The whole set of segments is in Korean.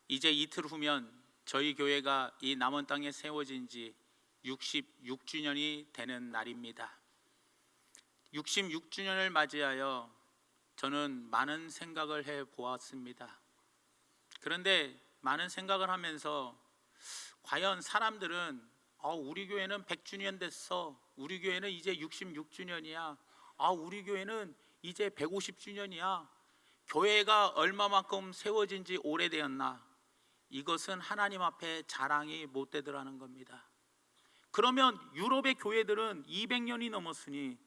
이제 이틀 후면 저희 교회가 이 남원 땅에 세워진 지 66주년이 되는 날입니다. 66주년을 맞이하여 저는 많은 생각을 해 보았습니다. 그런데 많은 생각을 하면서 과연 사람들은 우리 교회는 100주년 됐어, 우리 교회는 이제 66주년이야, 우리 교회는 이제 150주년이야, 교회가 얼마만큼 세워진 지 오래되었나, 이것은 하나님 앞에 자랑이 못 되더라는 겁니다. 그러면 유럽의 교회들은 200년이 넘었으니,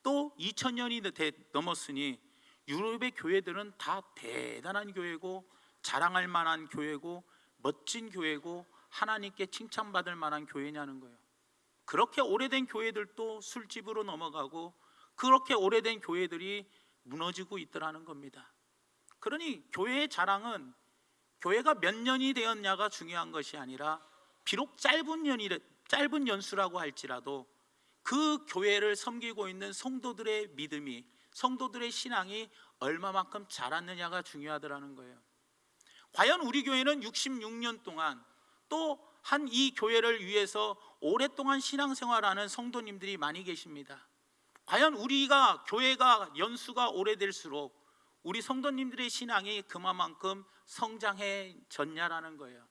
또 2000년이 넘었으니 유럽의 교회들은 다 대단한 교회고 자랑할 만한 교회고 멋진 교회고 하나님께 칭찬받을 만한 교회냐는 거예요. 그렇게 오래된 교회들도 술집으로 넘어가고 그렇게 오래된 교회들이 무너지고 있더라는 겁니다. 그러니 교회의 자랑은 교회가 몇 년이 되었냐가 중요한 것이 아니라, 비록 짧은 연수라고 할지라도 그 교회를 섬기고 있는 성도들의 믿음이, 성도들의 신앙이 얼마만큼 자랐느냐가 중요하더라는 거예요. 과연 우리 교회는 66년 동안 또 한 이 교회를 위해서 오랫동안 신앙생활하는 성도님들이 많이 계십니다. 과연 우리가 교회가 연수가 오래될수록 우리 성도님들의 신앙이 그만큼 성장해졌냐라는 거예요.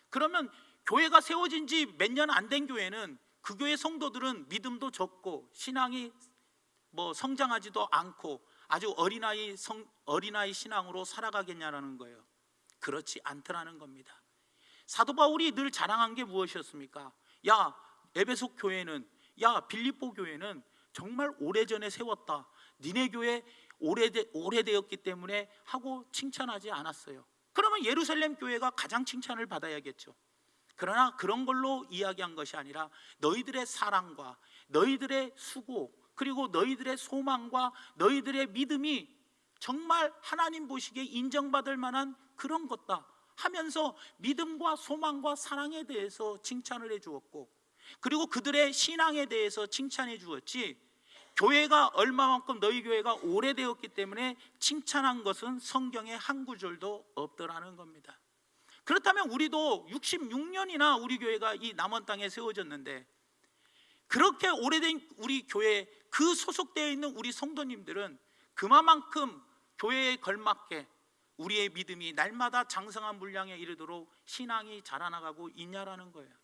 그러면 교회가 세워진 지 몇 년 안 된 교회는 그 교회 성도들은 믿음도 적고 신앙이 성장하지도 않고 아주 어린아이 신앙으로 살아가겠냐라는 거예요. 그렇지 않더라는 겁니다. 사도 바울이 늘 자랑한 게 무엇이었습니까? 야, 에베소 교회는, 야, 빌립보 교회는 정말 오래전에 세웠다, 니네 교회 오래되었기 때문에 하고 칭찬하지 않았어요. 그러면 예루살렘 교회가 가장 칭찬을 받아야겠죠. 그러나 그런 걸로 이야기한 것이 아니라 너희들의 사랑과 너희들의 수고, 그리고 너희들의 소망과 너희들의 믿음이 정말 하나님 보시기에 인정받을 만한 그런 것다 하면서 믿음과 소망과 사랑에 대해서 칭찬을 해 주었고, 그리고 그들의 신앙에 대해서 칭찬해 주었지, 교회가 얼마만큼 너희 교회가 오래되었기 때문에 칭찬한 것은 성경에 한 구절도 없더라는 겁니다. 그렇다면 우리도 66년이나 우리 교회가 이 남원 땅에 세워졌는데, 그렇게 오래된 우리 교회에 그 소속되어 있는 우리 성도님들은 그만큼 교회에 걸맞게 우리의 믿음이 날마다 장성한 분량에 이르도록 신앙이 자라나가고 있냐라는 거예요.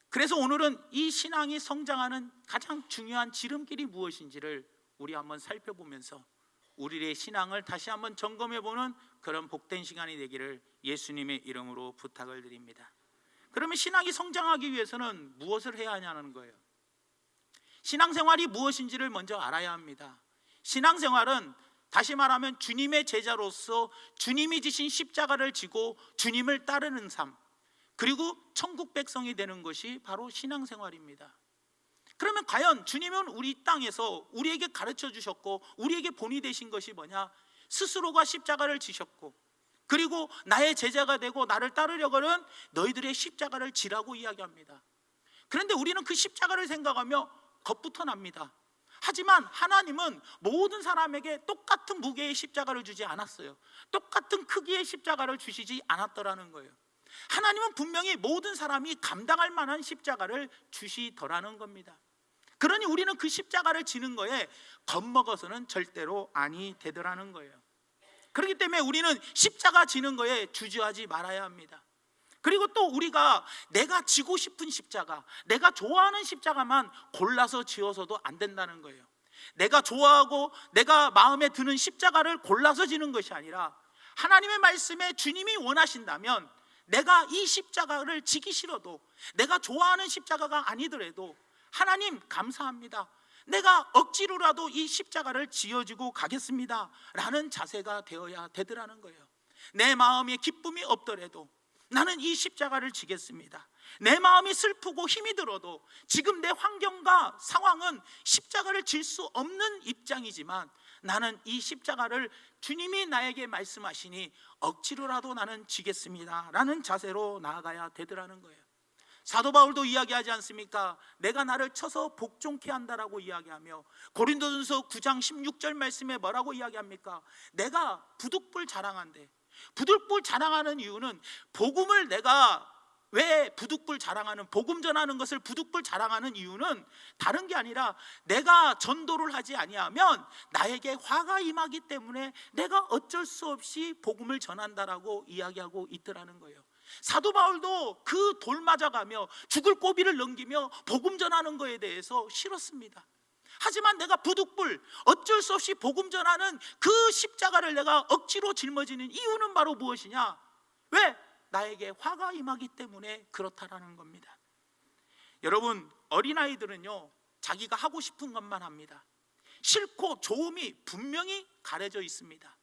그래서 오늘은 이 신앙이 성장하는 가장 중요한 지름길이 무엇인지를 우리 한번 살펴보면서 우리의 신앙을 다시 한번 점검해보는 그런 복된 시간이 되기를 예수님의 이름으로 부탁을 드립니다. 그러면 신앙이 성장하기 위해서는 무엇을 해야 하냐는 거예요. 신앙생활이 무엇인지를 먼저 알아야 합니다. 신앙생활은 다시 말하면 주님의 제자로서 주님이 지신 십자가를 지고 주님을 따르는 삶, 그리고 천국 백성이 되는 것이 바로 신앙생활입니다. 그러면 과연 주님은 우리 땅에서 우리에게 가르쳐 주셨고 우리에게 본이 되신 것이 뭐냐? 스스로가 십자가를 지셨고, 그리고 나의 제자가 되고 나를 따르려거는 너희들의 십자가를 지라고 이야기합니다. 그런데 우리는 그 십자가를 생각하며 겁부터 납니다. 하지만 하나님은 모든 사람에게 똑같은 무게의 십자가를 주지 않았어요. 똑같은 크기의 십자가를 주시지 않았더라는 거예요. 하나님은 분명히 모든 사람이 감당할 만한 십자가를 주시더라는 겁니다. 그러니 우리는 그 십자가를 지는 거에 겁먹어서는 절대로 아니 되더라는 거예요. 그렇기 때문에 우리는 십자가 지는 거에 주저하지 말아야 합니다. 그리고 또 우리가 내가 지고 싶은 십자가, 내가 좋아하는 십자가만 골라서 지어서도 안 된다는 거예요. 내가 좋아하고 내가 마음에 드는 십자가를 골라서 지는 것이 아니라, 하나님의 말씀에 주님이 원하신다면 내가 이 십자가를 지기 싫어도, 내가 좋아하는 십자가가 아니더라도 하나님 감사합니다, 내가 억지로라도 이 십자가를 지어지고 가겠습니다 라는 자세가 되어야 되더라는 거예요. 내 마음에 기쁨이 없더라도 나는 이 십자가를 지겠습니다. 내 마음이 슬프고 힘이 들어도 지금 내 환경과 상황은 십자가를 질 수 없는 입장이지만 나는 이 십자가를 주님이 나에게 말씀하시니 억지로라도 나는 지겠습니다 라는 자세로 나아가야 되더라는 거예요. 사도 바울도 이야기하지 않습니까? 내가 나를 쳐서 복종케 한다라고 이야기하며, 고린도전서 9장 16절 말씀에 뭐라고 이야기합니까? 내가 부득불 자랑한데, 부득불 자랑하는 이유는 복음을 내가 왜 부득불 자랑하는, 복음 전하는 것을 부득불 자랑하는 이유는 다른 게 아니라 내가 전도를 하지 아니하면 나에게 화가 임하기 때문에 내가 어쩔 수 없이 복음을 전한다라고 이야기하고 있더라는 거예요. 사도 바울도 그 돌 맞아가며 죽을 고비를 넘기며 복음 전하는 거에 대해서 싫었습니다. 하지만 내가 부득불 어쩔 수 없이 복음 전하는 그 십자가를 내가 억지로 짊어지는 이유는 바로 무엇이냐? 왜? 나에게 화가 임하기 때문에 그렇다라는 겁니다. 여러분, 어린아이들은요 자기가 하고 싶은 것만 합니다. 싫고 좋음이 분명히 가려져 있습니다.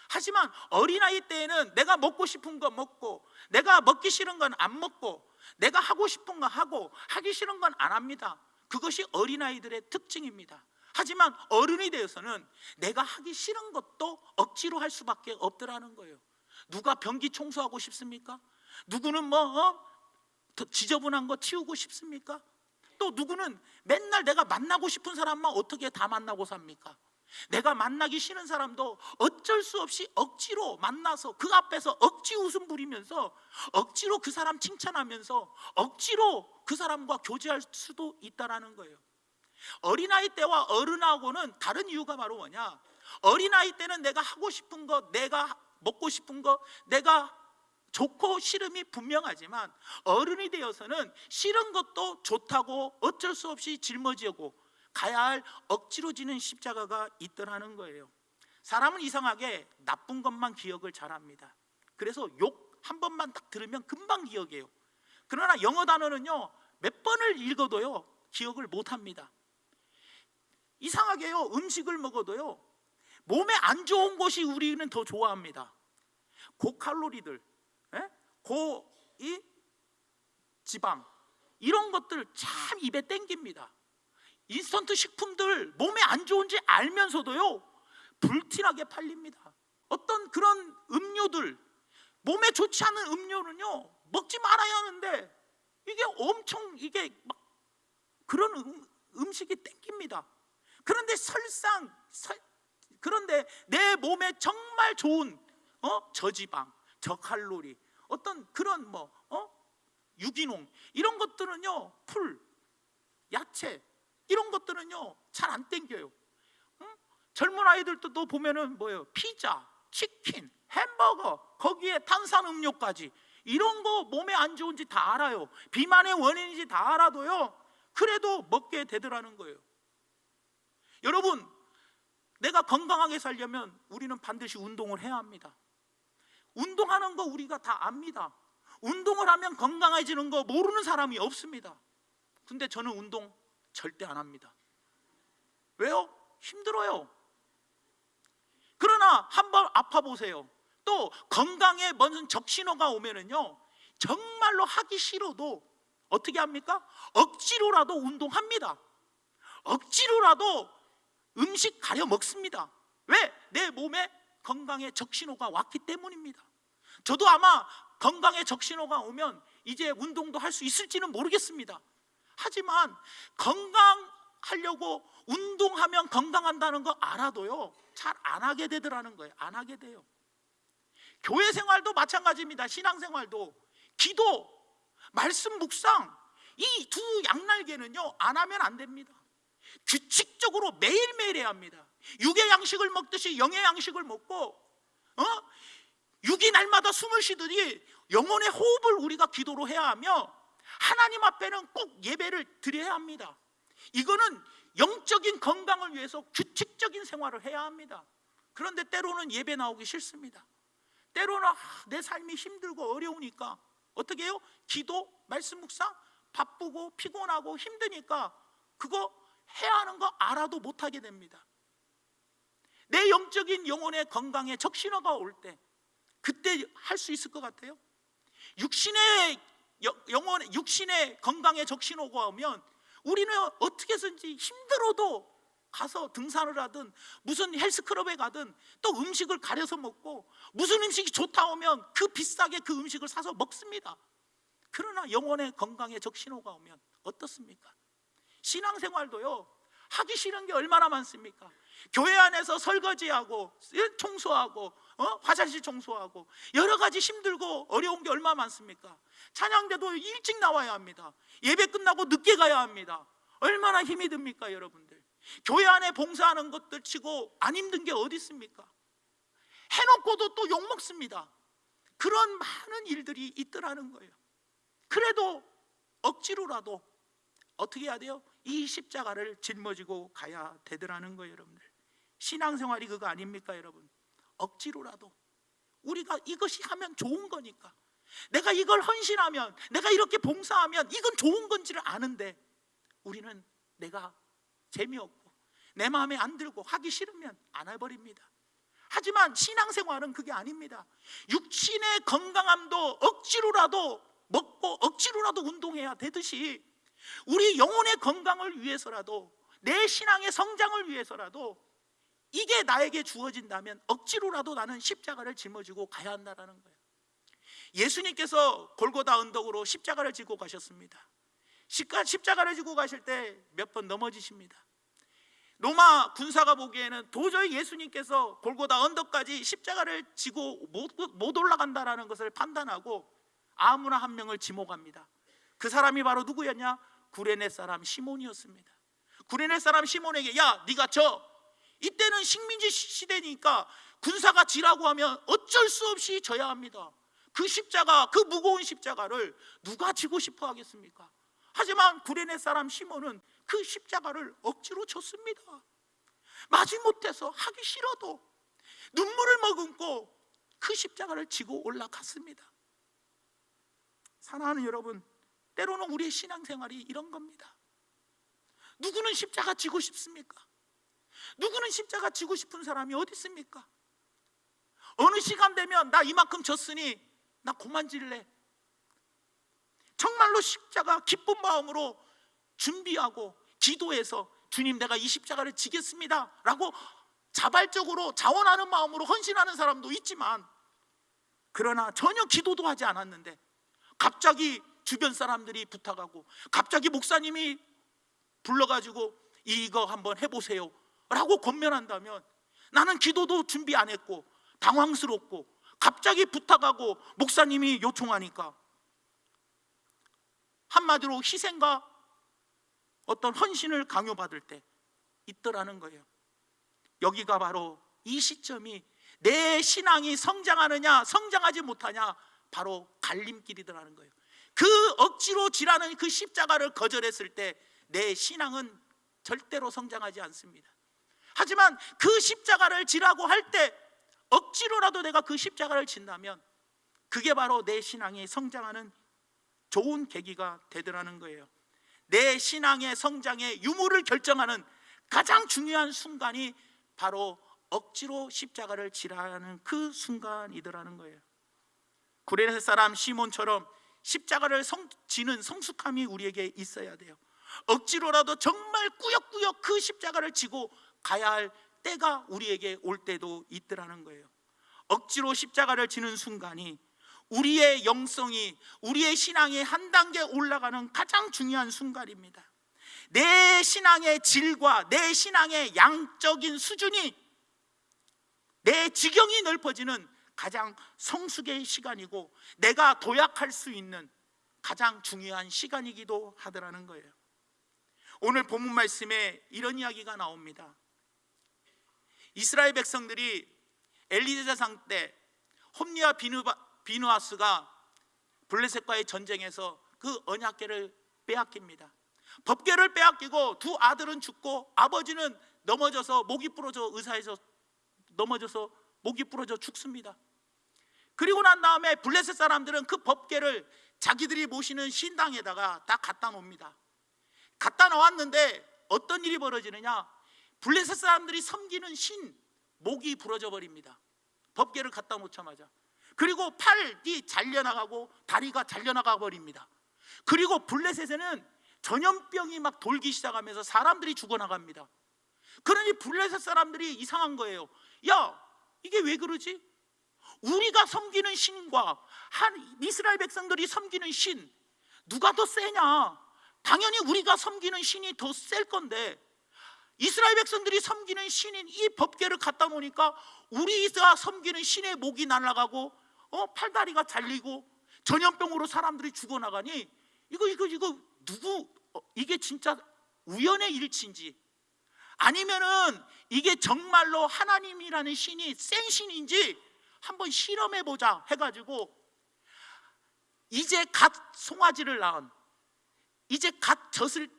하지만 어린아이 때에는 내가 먹고 싶은 거 먹고, 내가 먹기 싫은 건 안 먹고, 내가 하고 싶은 거 하고, 하기 싫은 건 안 합니다. 그것이 어린아이들의 특징입니다. 하지만 어른이 되어서는 내가 하기 싫은 것도 억지로 할 수밖에 없더라는 거예요. 누가 변기 청소하고 싶습니까? 누구는 더 지저분한 거 치우고 싶습니까? 또 누구는 맨날 내가 만나고 싶은 사람만 어떻게 다 만나고 삽니까? 내가 만나기 싫은 사람도 어쩔 수 없이 억지로 만나서 그 앞에서 억지 웃음 부리면서 억지로 그 사람 칭찬하면서 억지로 그 사람과 교제할 수도 있다라는 거예요. 어린아이 때와 어른하고는 다른 이유가 바로 뭐냐? 어린아이 때는 내가 하고 싶은 거, 내가 먹고 싶은 거, 내가 좋고 싫음이 분명하지만 어른이 되어서는 싫은 것도 좋다고 어쩔 수 없이 짊어지고 가야 할 억지로 지는 십자가가 있더라는 거예요. 사람은 이상하게 나쁜 것만 기억을 잘합니다. 그래서 욕 한 번만 딱 들으면 금방 기억해요. 그러나 영어 단어는요 몇 번을 읽어도요 기억을 못합니다. 이상하게요 음식을 먹어도요 몸에 안 좋은 것이 우리는 더 좋아합니다. 고칼로리들, 고이 지방 이런 것들 참 입에 땡깁니다. 인스턴트 식품들 몸에 안 좋은지 알면서도요 불티나게 팔립니다. 어떤 그런 음료들, 몸에 좋지 않은 음료는요 먹지 말아야 하는데 이게 엄청 이게 막 그런 음식이 땡깁니다. 그런데 그런데 내 몸에 정말 좋은 저지방, 저칼로리, 어떤 그런 유기농 이런 것들은요 풀, 야채 이런 것들은요 잘 안 땡겨요. 젊은 아이들도 또 보면은 뭐예요? 피자, 치킨, 햄버거, 거기에 탄산음료까지 이런 거 몸에 안 좋은지 다 알아요. 비만의 원인인지 다 알아도요 그래도 먹게 되더라는 거예요. 여러분, 내가 건강하게 살려면 우리는 반드시 운동을 해야 합니다. 운동하는 거 우리가 다 압니다. 운동을 하면 건강해지는 거 모르는 사람이 없습니다. 근데 저는 운동 절대 안 합니다. 왜요? 힘들어요. 그러나 한번 아파 보세요. 또 건강에 무슨 적신호가 오면은요 정말로 하기 싫어도 어떻게 합니까? 억지로라도 운동합니다. 억지로라도 음식 가려 먹습니다. 왜? 내 몸에 건강에 적신호가 왔기 때문입니다. 저도 아마 건강에 적신호가 오면 이제 운동도 할 수 있을지는 모르겠습니다. 하지만 건강하려고 운동하면 건강한다는 거 알아도요 잘 안 하게 되더라는 거예요. 안 하게 돼요. 교회 생활도 마찬가지입니다. 신앙생활도 기도, 말씀 묵상 이 두 양날개는요 안 하면 안 됩니다. 규칙적으로 매일매일 해야 합니다. 육의 양식을 먹듯이 영의 양식을 먹고 육이 날마다 숨을 쉬듯이 영혼의 호흡을 우리가 기도로 해야 하며 하나님 앞에는 꼭 예배를 드려야 합니다. 이거는 영적인 건강을 위해서 규칙적인 생활을 해야 합니다. 그런데 때로는 예배 나오기 싫습니다. 때로는 내 삶이 힘들고 어려우니까 어떻게 해요? 기도, 말씀 묵상 바쁘고 피곤하고 힘드니까 그거 해야 하는 거 알아도 못하게 됩니다. 내 영적인 영혼의 건강에 적신호가 올 때 그때 할 수 있을 것 같아요? 육신의 건강에 적신호가 오면 우리는 어떻게 해서든지 힘들어도 가서 등산을 하든 무슨 헬스클럽에 가든 또 음식을 가려서 먹고 무슨 음식이 좋다 오면 그 비싸게 그 음식을 사서 먹습니다. 그러나 영혼의 건강에 적신호가 오면 어떻습니까? 신앙생활도요 하기 싫은 게 얼마나 많습니까? 교회 안에서 설거지하고 청소하고 화장실 청소하고 여러 가지 힘들고 어려운 게 얼마나 많습니까? 찬양대도 일찍 나와야 합니다. 예배 끝나고 늦게 가야 합니다. 얼마나 힘이 듭니까 여러분들? 교회 안에 봉사하는 것들 치고 안 힘든 게 어디 있습니까? 해놓고도 또 욕먹습니다. 그런 많은 일들이 있더라는 거예요. 그래도 억지로라도 어떻게 해야 돼요? 이 십자가를 짊어지고 가야 되더라는 거예요. 여러분들, 신앙생활이 그거 아닙니까 여러분? 억지로라도 우리가 이것이 하면 좋은 거니까, 내가 이걸 헌신하면, 내가 이렇게 봉사하면 이건 좋은 건지를 아는데 우리는 내가 재미없고 내 마음에 안 들고 하기 싫으면 안 해버립니다. 하지만 신앙생활은 그게 아닙니다. 육신의 건강함도 억지로라도 먹고 억지로라도 운동해야 되듯이 우리 영혼의 건강을 위해서라도, 내 신앙의 성장을 위해서라도 이게 나에게 주어진다면 억지로라도 나는 십자가를 짊어지고 가야 한다는 거예요. 예수님께서 골고다 언덕으로 십자가를 지고 가셨습니다. 십자가를 지고 가실 때 몇 번 넘어지십니다. 로마 군사가 보기에는 도저히 예수님께서 골고다 언덕까지 십자가를 지고 못 올라간다라는 것을 판단하고 아무나 한 명을 지목합니다. 그 사람이 바로 누구였냐? 구레네 사람 시몬이었습니다. 구레네 사람 시몬에게, 야, 네가 이때는 식민지 시대니까 군사가 지라고 하면 어쩔 수 없이 져야 합니다. 그 십자가, 그 무거운 십자가를 누가 지고 싶어 하겠습니까? 하지만 구레네 사람 시몬은 그 십자가를 억지로 졌습니다. 마지못해서 하기 싫어도 눈물을 머금고 그 십자가를 지고 올라갔습니다. 사랑하는 여러분, 때로는 우리의 신앙생활이 이런 겁니다. 누구는 십자가 지고 싶습니까? 누구는 십자가 지고 싶은 사람이 어디 있습니까? 어느 시간 되면 나 이만큼 졌으니 나 그만 질래. 정말로 십자가 기쁜 마음으로 준비하고 기도해서 주님, 내가 이 십자가를 지겠습니다 라고 자발적으로 자원하는 마음으로 헌신하는 사람도 있지만, 그러나 전혀 기도도 하지 않았는데 갑자기 주변 사람들이 부탁하고 갑자기 목사님이 불러가지고 이거 한번 해보세요 라고 권면한다면, 나는 기도도 준비 안 했고 당황스럽고 갑자기 부탁하고 목사님이 요청하니까 한마디로 희생과 어떤 헌신을 강요받을 때 있더라는 거예요. 여기가 바로 이 시점이 내 신앙이 성장하느냐 성장하지 못하냐 바로 갈림길이더라는 거예요. 그 억지로 지라는 그 십자가를 거절했을 때 내 신앙은 절대로 성장하지 않습니다. 하지만 그 십자가를 지라고 할 때 억지로라도 내가 그 십자가를 진다면 그게 바로 내 신앙이 성장하는 좋은 계기가 되더라는 거예요. 내 신앙의 성장의 유무를 결정하는 가장 중요한 순간이 바로 억지로 십자가를 지라는 그 순간이더라는 거예요. 구레네 사람 시몬처럼 십자가를 지는 성숙함이 우리에게 있어야 돼요. 억지로라도 정말 꾸역꾸역 그 십자가를 지고 가야 할 때가 우리에게 올 때도 있더라는 거예요. 억지로 십자가를 지는 순간이 우리의 영성이, 우리의 신앙이 한 단계 올라가는 가장 중요한 순간입니다. 내 신앙의 질과 내 신앙의 양적인 수준이, 내 지경이 넓어지는 가장 성숙의 시간이고 내가 도약할 수 있는 가장 중요한 시간이기도 하더라는 거예요. 오늘 본문 말씀에 이런 이야기가 나옵니다. 이스라엘 백성들이 엘리제상 때 홈리와 비느하스가 블레셋과의 전쟁에서 그 언약궤를 빼앗깁니다. 법궤를 빼앗기고 두 아들은 죽고 아버지는 넘어져서 목이 부러져, 의사에서 넘어져서 목이 부러져 죽습니다. 그리고 난 다음에 블레셋 사람들은 그 법궤를 자기들이 모시는 신당에다가 다 갖다 놓습니다. 갖다 놓았는데 어떤 일이 벌어지느냐, 블레셋 사람들이 섬기는 신 목이 부러져 버립니다. 법궤를 갖다 놓자마자. 그리고 팔이 잘려나가고 다리가 잘려나가 버립니다. 그리고 블레셋에는 전염병이 막 돌기 시작하면서 사람들이 죽어나갑니다. 그러니 블레셋 사람들이 이상한 거예요. 야, 이게 왜 그러지? 우리가 섬기는 신과 이스라엘 백성들이 섬기는 신 누가 더 세냐? 당연히 우리가 섬기는 신이 더 셀 건데 이스라엘 백성들이 섬기는 신인 이 법궤를 갖다 놓으니까 우리가 섬기는 신의 목이 날아가고 팔다리가 잘리고 전염병으로 사람들이 죽어나가니 이거 누구 이게 진짜 우연의 일치인지 아니면은 이게 정말로 하나님이라는 신이 센 신인지 한번 실험해보자 해가지고 이제 갓 송아지를 낳은 이제 갓 젖을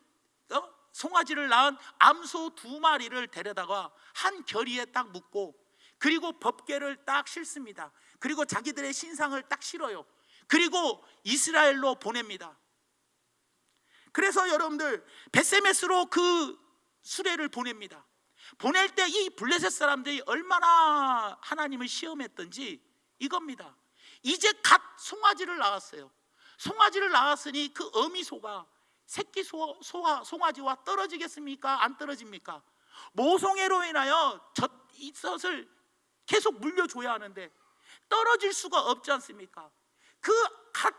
송아지를 낳은 암소 2마리를 데려다가 한 결의에 딱 묶고 그리고 법궤를 딱 싣습니다. 그리고 자기들의 신상을 딱 실어요. 그리고 이스라엘로 보냅니다. 그래서 여러분들 벳세메스로 그 수레를 보냅니다. 보낼 때 이 블레셋 사람들이 얼마나 하나님을 시험했던지 이겁니다. 이제 갓 송아지를 낳았어요. 송아지를 낳았으니 그 어미소가 새끼 송아지와 떨어지겠습니까? 안 떨어집니까? 모성애로 인하여 이 젖을 계속 물려줘야 하는데 떨어질 수가 없지 않습니까? 그 갓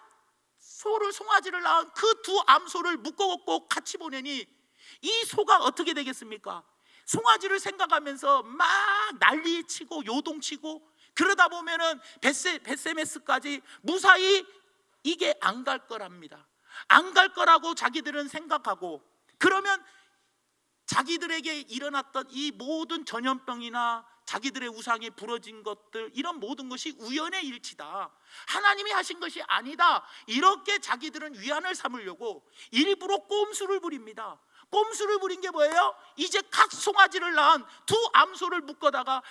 송아지를 낳은 그 두 암소를 묶어갖고 같이 보내니 이 소가 어떻게 되겠습니까? 송아지를 생각하면서 막 난리치고 요동치고 그러다 보면은 벳세메스까지 무사히 이게 안 갈 거랍니다. 안 갈 거라고 자기들은 생각하고 그러면 자기들에게 일어났던 이 모든 전염병이나 자기들의 우상이 부러진 것들 이런 모든 것이 우연의 일치다, 하나님이 하신 것이 아니다, 이렇게 자기들은 위안을 삼으려고 일부러 꼼수를 부립니다. 꼼수를 부린 게 뭐예요? 이제 각 송아지를 낳은 두 암소를 묶어다가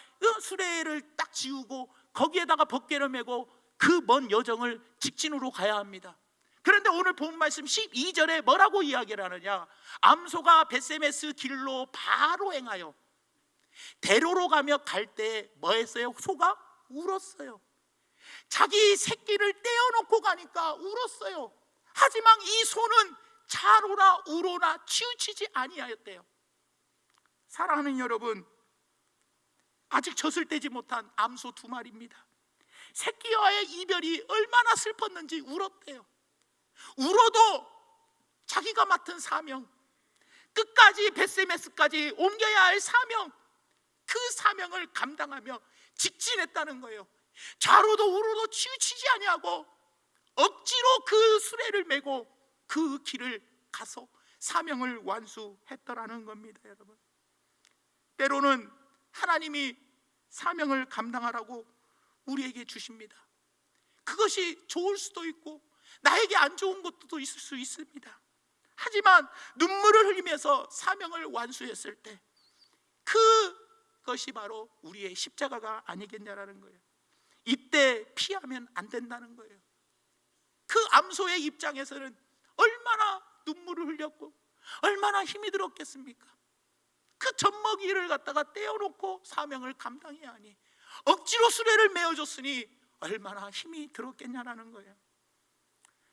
수레를 딱 지우고 거기에다가 법궤를 메고 그 먼 여정을 직진으로 가야 합니다. 그런데 오늘 본 말씀 12절에 뭐라고 이야기를 하느냐? 암소가 벳세메스 길로 바로 행하여 대로로 가며 갈 때 뭐 했어요? 소가 울었어요. 자기 새끼를 떼어놓고 가니까 울었어요. 하지만 이 소는 차로나 우로나 치우치지 아니하였대요. 사랑하는 여러분, 아직 젖을 떼지 못한 암소 2마리입니다. 새끼와의 이별이 얼마나 슬펐는지 울었대요. 울어도 자기가 맡은 사명, 끝까지 벳세메스까지 옮겨야 할 사명, 그 사명을 감당하며 직진했다는 거예요. 좌로도 우로도 치우치지 아니하고 억지로 그 수레를 메고 그 길을 가서 사명을 완수했더라는 겁니다. 여러분, 때로는 하나님이 사명을 감당하라고 우리에게 주십니다. 그것이 좋을 수도 있고 나에게 안 좋은 것도 있을 수 있습니다. 하지만 눈물을 흘리면서 사명을 완수했을 때 그것이 바로 우리의 십자가가 아니겠냐라는 거예요. 이때 피하면 안 된다는 거예요. 그 암소의 입장에서는 얼마나 눈물을 흘렸고 얼마나 힘이 들었겠습니까? 그 젖먹이를 갖다가 떼어놓고 사명을 감당해야 하니 억지로 수레를 메어줬으니 얼마나 힘이 들었겠냐라는 거예요.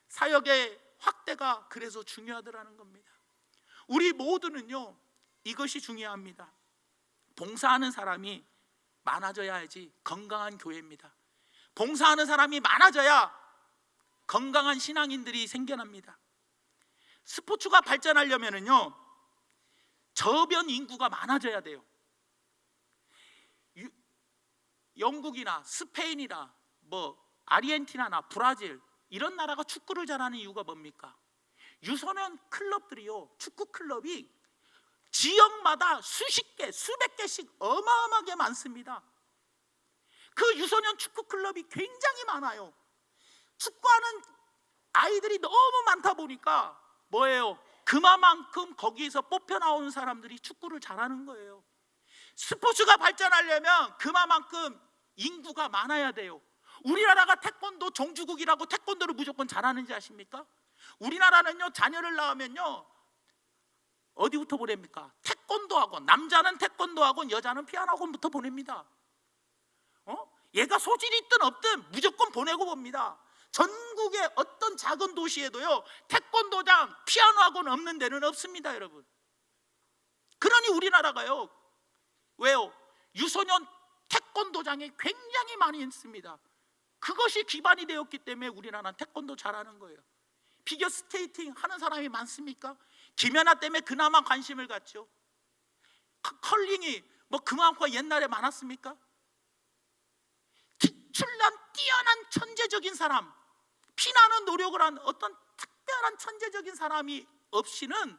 사역의 확대가 그래서 중요하더라는 겁니다. 우리 모두는요 이것이 중요합니다. 봉사하는 사람이 많아져야지 건강한 교회입니다. 봉사하는 사람이 많아져야 건강한 신앙인들이 생겨납니다. 스포츠가 발전하려면요 저변 인구가 많아져야 돼요. 영국이나 스페인이나 아르헨티나나 브라질 이런 나라가 축구를 잘하는 이유가 뭡니까? 유소년 클럽들이요, 축구 클럽이 지역마다 수십 개, 수백 개씩 어마어마하게 많습니다. 그 유소년 축구 클럽이 굉장히 많아요. 축구하는 아이들이 너무 많다 보니까 뭐예요? 그만큼 거기에서 뽑혀 나오는 사람들이 축구를 잘하는 거예요. 스포츠가 발전하려면 그만큼 인구가 많아야 돼요. 우리나라가 태권도 종주국이라고 태권도를 무조건 잘하는지 아십니까? 우리나라는요 자녀를 낳으면요 어디부터 보냅니까? 태권도 학원, 남자는 태권도 학원, 여자는 피아노 학원부터 보냅니다. 얘가 소질이 있든 없든 무조건 보내고 봅니다. 전국의 어떤 작은 도시에도요 태권도장, 피아노 학원 없는 데는 없습니다, 여러분. 그러니 우리나라가요 왜요? 유소년 태권도장이 굉장히 많이 있습니다. 그것이 기반이 되었기 때문에 우리나라는 태권도 잘하는 거예요. 피겨 스케이팅 하는 사람이 많습니까? 김연아 때문에 그나마 관심을 갖죠. 컬링이 뭐 그만큼 옛날에 많았습니까? 기출난 뛰어난 천재적인 사람, 피나는 노력을 한 어떤 특별한 천재적인 사람이 없이는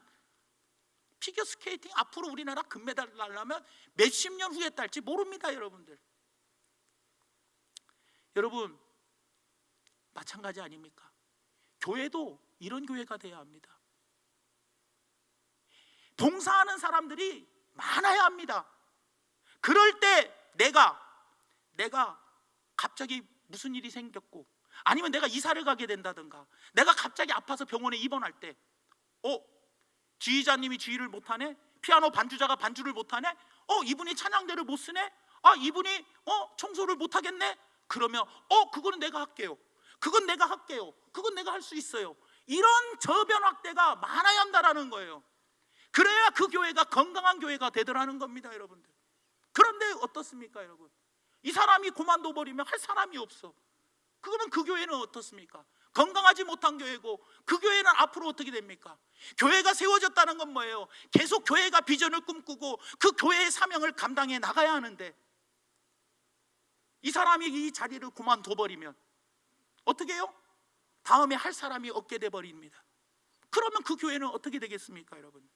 피겨스케이팅 앞으로 우리나라 금메달 따려면 몇십 년 후에 딸지 모릅니다. 여러분들, 여러분 마찬가지 아닙니까? 교회도 이런 교회가 돼야 합니다. 봉사하는 사람들이 많아야 합니다. 그럴 때 내가 갑자기 무슨 일이 생겼고, 아니면 내가 이사를 가게 된다든가, 내가 갑자기 아파서 병원에 입원할 때 지휘자님이 지휘를 못하네, 피아노 반주자가 반주를 못하네, 이분이 찬양대를 못 쓰네, 이분이 청소를 못하겠네, 그러면 그거는 내가 할게요, 그건 내가 할게요, 그건 내가 할 수 있어요. 이런 저변 확대가 많아야 한다라는 거예요. 그래야 그 교회가 건강한 교회가 되더라는 겁니다, 여러분들. 그런데 어떻습니까, 여러분? 이 사람이 그만둬 버리면 할 사람이 없어. 그러면 그 교회는 어떻습니까? 건강하지 못한 교회고, 그 교회는 앞으로 어떻게 됩니까? 교회가 세워졌다는 건 뭐예요? 계속 교회가 비전을 꿈꾸고 그 교회의 사명을 감당해 나가야 하는데, 이 사람이 이 자리를 그만둬 버리면 어떻게 해요? 다음에 할 사람이 없게 돼 버립니다. 그러면 그 교회는 어떻게 되겠습니까, 여러분?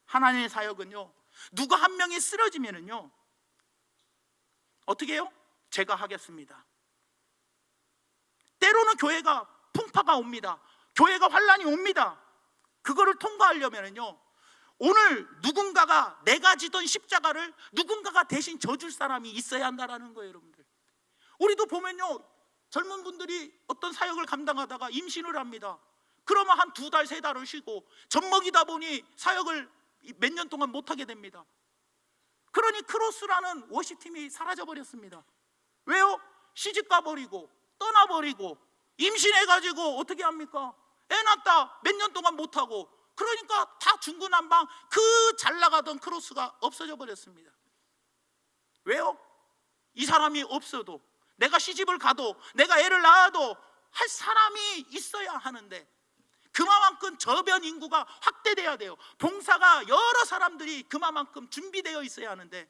하나님의 사역은요, 누가 한 명이 쓰러지면은요 어떻게 해요? 제가 하겠습니다. 때로는 교회가 풍파가 옵니다. 교회가 환란이 옵니다. 그거를 통과하려면요, 오늘 누군가가 내가 지던 십자가를 누군가가 대신 져줄 사람이 있어야 한다는 거예요, 여러분들. 우리도 보면요, 젊은 분들이 어떤 사역을 감당하다가 임신을 합니다. 그러면 한 2달, 3달을 쉬고 젖먹이다 보니 사역을 몇 년 동안 못하게 됩니다. 그러니 크로스라는 워시팀이 사라져버렸습니다. 왜요? 시집 가버리고 떠나버리고 임신해가지고 어떻게 합니까? 애 낳다 몇 년 동안 못하고, 그러니까 다 중구난방 그 잘나가던 크로스가 없어져 버렸습니다. 왜요? 이 사람이 없어도, 내가 시집을 가도, 내가 애를 낳아도 할 사람이 있어야 하는데, 그만큼 저변 인구가 확대돼야 돼요. 봉사가 여러 사람들이 그만큼 준비되어 있어야 하는데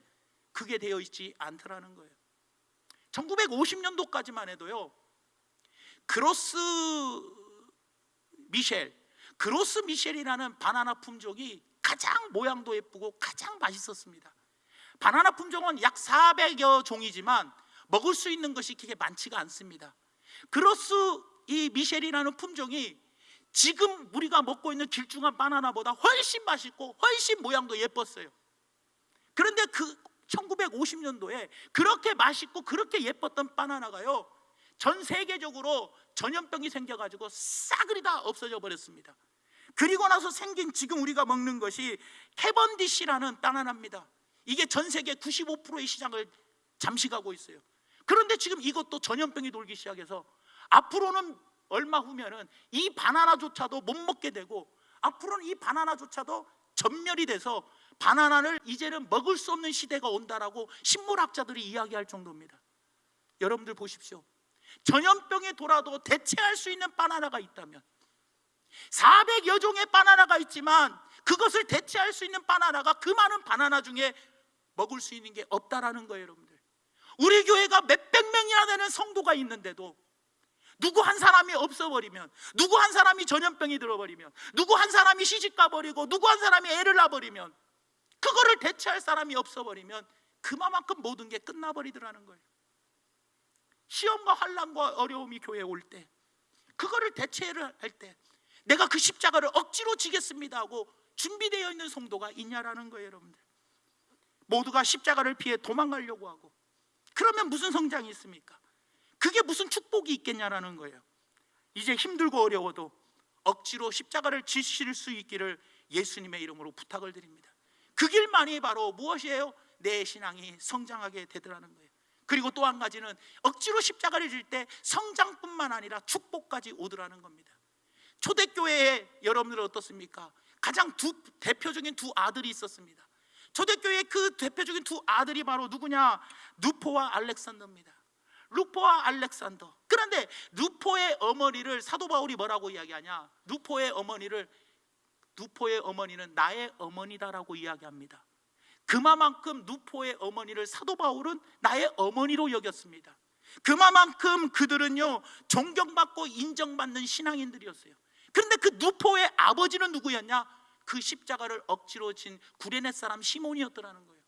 그게 되어 있지 않더라는 거예요. 1950년도까지만 해도요, 그로스 미셸이라는 바나나 품종이 가장 모양도 예쁘고 가장 맛있었습니다. 바나나 품종은 약 400여 종이지만 먹을 수 있는 것이 그렇게 많지가 않습니다. 그로스 이 미셸이라는 품종이 지금 우리가 먹고 있는 길쭉한 바나나보다 훨씬 맛있고 훨씬 모양도 예뻤어요. 그런데 그 1950년도에 그렇게 맛있고 그렇게 예뻤던 바나나가요, 전 세계적으로 전염병이 생겨가지고 싸그리 다 없어져 버렸습니다. 그리고 나서 생긴 지금 우리가 먹는 것이 캐번디시라는 바나나입니다. 이게 전 세계 95%의 시장을 잠식하고 있어요. 그런데 지금 이것도 전염병이 돌기 시작해서 앞으로는 얼마 후면은 이 바나나조차도 못 먹게 되고, 앞으로는 이 바나나조차도 전멸이 돼서 바나나를 이제는 먹을 수 없는 시대가 온다라고 식물학자들이 이야기할 정도입니다. 여러분들 보십시오. 전염병이 돌아도 대체할 수 있는 바나나가 있다면, 400여 종의 바나나가 있지만 그것을 대체할 수 있는 바나나가 그 많은 바나나 중에 먹을 수 있는 게 없다라는 거예요, 여러분들. 우리 교회가 몇백 명이나 되는 성도가 있는데도 누구 한 사람이 없어버리면, 누구 한 사람이 전염병이 들어버리면, 누구 한 사람이 시집 가버리고 누구 한 사람이 애를 낳아버리면, 그거를 대체할 사람이 없어버리면 그만큼 모든 게 끝나버리더라는 거예요. 시험과 환난과 어려움이 교회에 올 때, 그거를 대체를 할 때 내가 그 십자가를 억지로 지겠습니다 하고 준비되어 있는 성도가 있냐라는 거예요, 여러분들. 모두가 십자가를 피해 도망가려고 하고, 그러면 무슨 성장이 있습니까? 그게 무슨 축복이 있겠냐라는 거예요. 이제 힘들고 어려워도 억지로 십자가를 지실 수 있기를 예수님의 이름으로 부탁을 드립니다. 그 길만이 바로 무엇이에요? 내 신앙이 성장하게 되더라는 거예요. 그리고 또 한 가지는 억지로 십자가를 질 때 성장뿐만 아니라 축복까지 오더라는 겁니다. 초대교회에 여러분들 어떻습니까? 가장 대표적인 두 아들이 있었습니다. 초대교회의 그 대표적인 두 아들이 바로 누구냐? 루포와 알렉산더입니다. 루포와 알렉산더. 그런데 루포의 어머니를 사도 바울이 뭐라고 이야기하냐? 루포의 어머니를 누포의 어머니는 나의 어머니다라고 이야기합니다. 그만큼 누포의 어머니를 사도 바울은 나의 어머니로 여겼습니다. 그만큼 그들은요 존경받고 인정받는 신앙인들이었어요. 그런데 그 누포의 아버지는 누구였냐? 그 십자가를 억지로 진 구레네 사람 시몬이었더라는 거예요.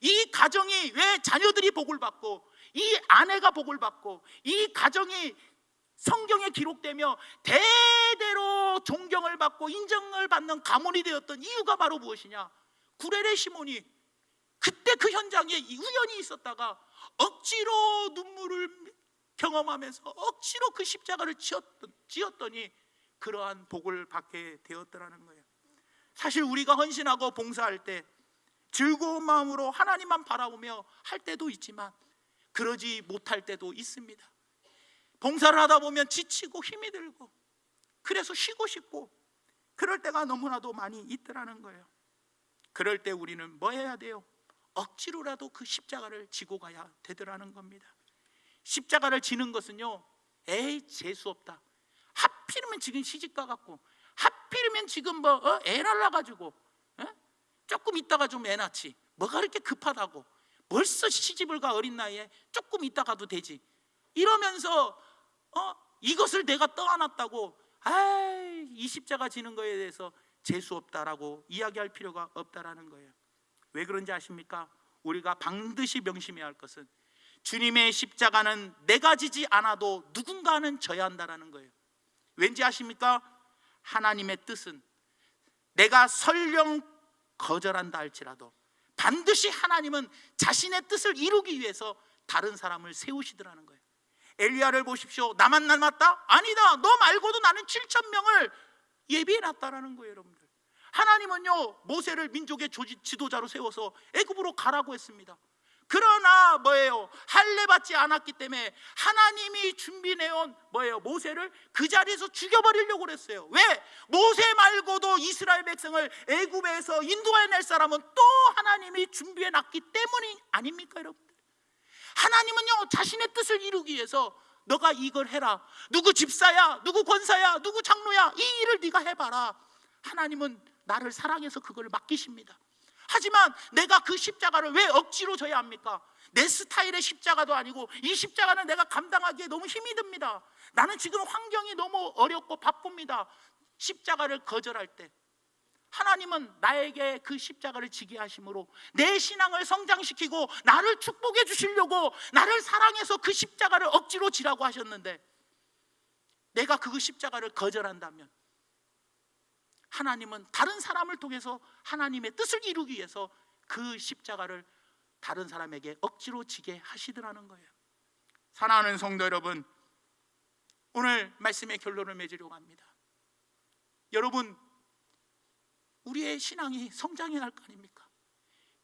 이 가정이 왜 자녀들이 복을 받고 이 아내가 복을 받고 이 가정이 성경에 기록되며 대대로 존경을 받고 인정을 받는 가문이 되었던 이유가 바로 무엇이냐? 구레네 시몬이 그때 그 현장에 우연히 있었다가 억지로 눈물을 경험하면서 억지로 그 십자가를 지었더니 그러한 복을 받게 되었더라는 거예요. 사실 우리가 헌신하고 봉사할 때 즐거운 마음으로 하나님만 바라보며 할 때도 있지만 그러지 못할 때도 있습니다. 봉사를 하다 보면 지치고 힘이 들고 그래서 쉬고 싶고 그럴 때가 너무나도 많이 있더라는 거예요. 그럴 때 우리는 뭐 해야 돼요? 억지로라도 그 십자가를 지고 가야 되더라는 겁니다. 십자가를 지는 것은요 에이 재수없다, 하필이면 지금 시집가 갖고 하필이면 지금 애 낳아가지고 조금 있다가 좀 애 낳지 뭐가 그렇게 급하다고, 벌써 시집을 가 어린 나이에 조금 있다가도 되지 이러면서 이것을 내가 떠안았다고 이 십자가 지는 거에 대해서 재수없다라고 이야기할 필요가 없다라는 거예요. 왜 그런지 아십니까? 우리가 반드시 명심해야 할 것은 주님의 십자가는 내가 지지 않아도 누군가는 져야 한다라는 거예요. 왠지 아십니까? 하나님의 뜻은 내가 설령 거절한다 할지라도 반드시 하나님은 자신의 뜻을 이루기 위해서 다른 사람을 세우시더라는 거예요. 엘리야를 보십시오. 나만 남았다? 아니다. 너 말고도 나는 7,000명을 예비해놨다라는 거예요. 여러분들, 하나님은요 모세를 민족의 지도자로 세워서 애굽으로 가라고 했습니다. 그러나 뭐예요? 할례 받지 않았기 때문에 하나님이 준비해온 모세를 그 자리에서 죽여버리려고 그랬어요. 왜? 모세 말고도 이스라엘 백성을 애굽에서 인도해낼 사람은 또 하나님이 준비해놨기 때문이 아닙니까 여러분들? 하나님은요 자신의 뜻을 이루기 위해서 너가 이걸 해라, 누구 집사야, 누구 권사야, 누구 장로야, 이 일을 네가 해봐라. 하나님은 나를 사랑해서 그걸 맡기십니다. 하지만 내가 그 십자가를 왜 억지로 져야 합니까? 내 스타일의 십자가도 아니고 이 십자가는 내가 감당하기에 너무 힘이 듭니다. 나는 지금 환경이 너무 어렵고 바쁩니다. 십자가를 거절할 때 하나님은 나에게 그 십자가를 지게 하심으로 내 신앙을 성장시키고 나를 축복해 주시려고 나를 사랑해서 그 십자가를 억지로 지라고 하셨는데 내가 그 십자가를 거절한다면 하나님은 다른 사람을 통해서 하나님의 뜻을 이루기 위해서 그 십자가를 다른 사람에게 억지로 지게 하시더라는 거예요. 사랑하는 성도 여러분, 오늘 말씀의 결론을 맺으려고 합니다. 여러분, 우리의 신앙이 성장해야 할 거 아닙니까?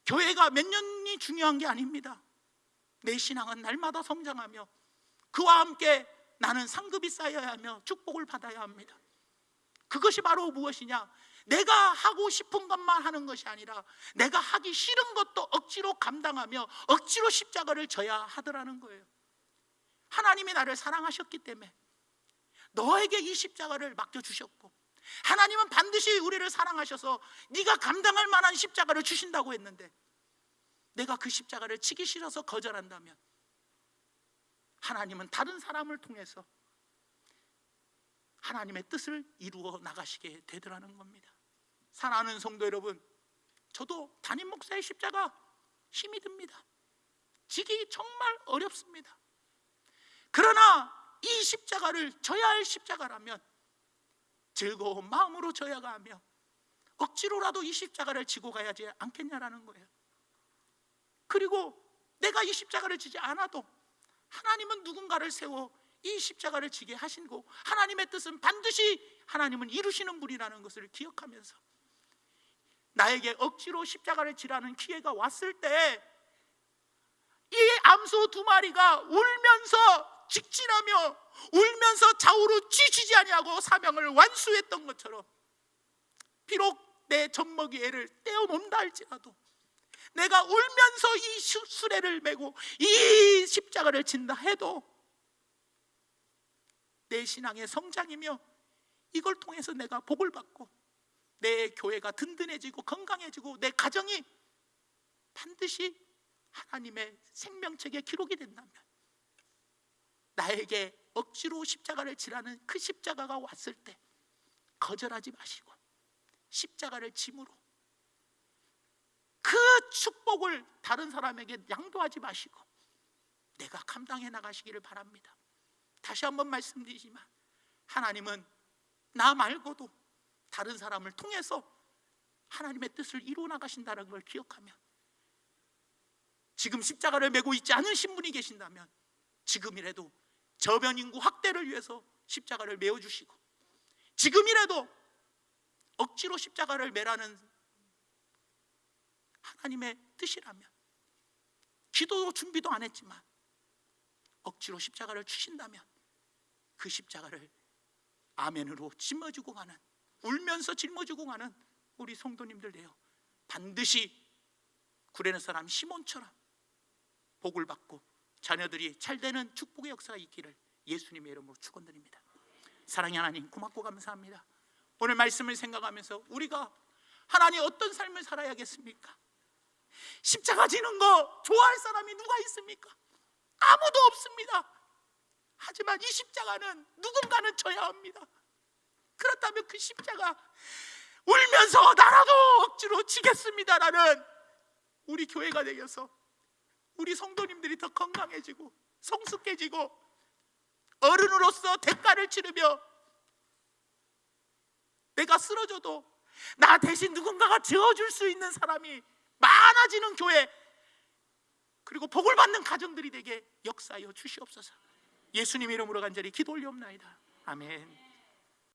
교회가 몇 년이 중요한 게 아닙니다. 내 신앙은 날마다 성장하며 그와 함께 나는 상급이 쌓여야 하며 축복을 받아야 합니다. 그것이 바로 무엇이냐? 내가 하고 싶은 것만 하는 것이 아니라 내가 하기 싫은 것도 억지로 감당하며 억지로 십자가를 져야 하더라는 거예요. 하나님이 나를 사랑하셨기 때문에 너에게 이 십자가를 맡겨주셨고 하나님은 반드시 우리를 사랑하셔서 네가 감당할 만한 십자가를 주신다고 했는데 내가 그 십자가를 치기 싫어서 거절한다면 하나님은 다른 사람을 통해서 하나님의 뜻을 이루어 나가시게 되더라는 겁니다. 사랑하는 성도 여러분, 저도 담임 목사의 십자가 힘이 듭니다. 지기 정말 어렵습니다. 그러나 이 십자가를 져야 할 십자가라면 즐거운 마음으로 져야 하며 억지로라도 이 십자가를 지고 가야지 않겠냐라는 거예요. 그리고 내가 이 십자가를 지지 않아도 하나님은 누군가를 세워 이 십자가를 지게 하시고 하나님의 뜻은 반드시 하나님은 이루시는 분이라는 것을 기억하면서 나에게 억지로 십자가를 지라는 기회가 왔을 때 이 암소 2마리가 울면서 직진하며 울면서 좌우로 쥐지지 아니하고 사명을 완수했던 것처럼 비록 내 젖먹이 애를 떼어놓는다 할지라도 내가 울면서 이 수레를 메고 이 십자가를 진다 해도 내 신앙의 성장이며 이걸 통해서 내가 복을 받고 내 교회가 든든해지고 건강해지고 내 가정이 반드시 하나님의 생명책에 기록이 된다면, 나에게 억지로 십자가를 지라는 그 십자가가 왔을 때 거절하지 마시고 십자가를 짐으로 그 축복을 다른 사람에게 양도하지 마시고 내가 감당해 나가시기를 바랍니다. 다시 한번 말씀드리지만 하나님은 나 말고도 다른 사람을 통해서 하나님의 뜻을 이루어 나가신다는 걸 기억하면, 지금 십자가를 메고 있지 않으신 분이 계신다면 지금이라도 저변 인구 확대를 위해서 십자가를 메어주시고, 지금이라도 억지로 십자가를 메라는 하나님의 뜻이라면, 기도 준비도 안 했지만 억지로 십자가를 주신다면 그 십자가를 아멘으로 짊어지고 가는, 울면서 짊어지고 가는 우리 성도님들 되어 반드시 구레네 사람 시몬처럼 복을 받고 자녀들이 잘되는 축복의 역사가 있기를 예수님의 이름으로 축원드립니다. 사랑의 하나님, 고맙고 감사합니다. 오늘 말씀을 생각하면서 우리가 하나님 어떤 삶을 살아야겠습니까? 십자가 지는 거 좋아할 사람이 누가 있습니까? 아무도 없습니다. 하지만 이 십자가는 누군가는 져야 합니다. 그렇다면 그 십자가 울면서 나라도 억지로 지겠습니다라는 우리 교회가 되어서 우리 성도님들이 더 건강해지고 성숙해지고 어른으로서 대가를 치르며 내가 쓰러져도 나 대신 누군가가 지어줄 수 있는 사람이 많아지는 교회, 그리고 복을 받는 가정들이 되게 역사하여 주시옵소서. 예수님 이름으로 간절히 기도 올리옵나이다. 아멘.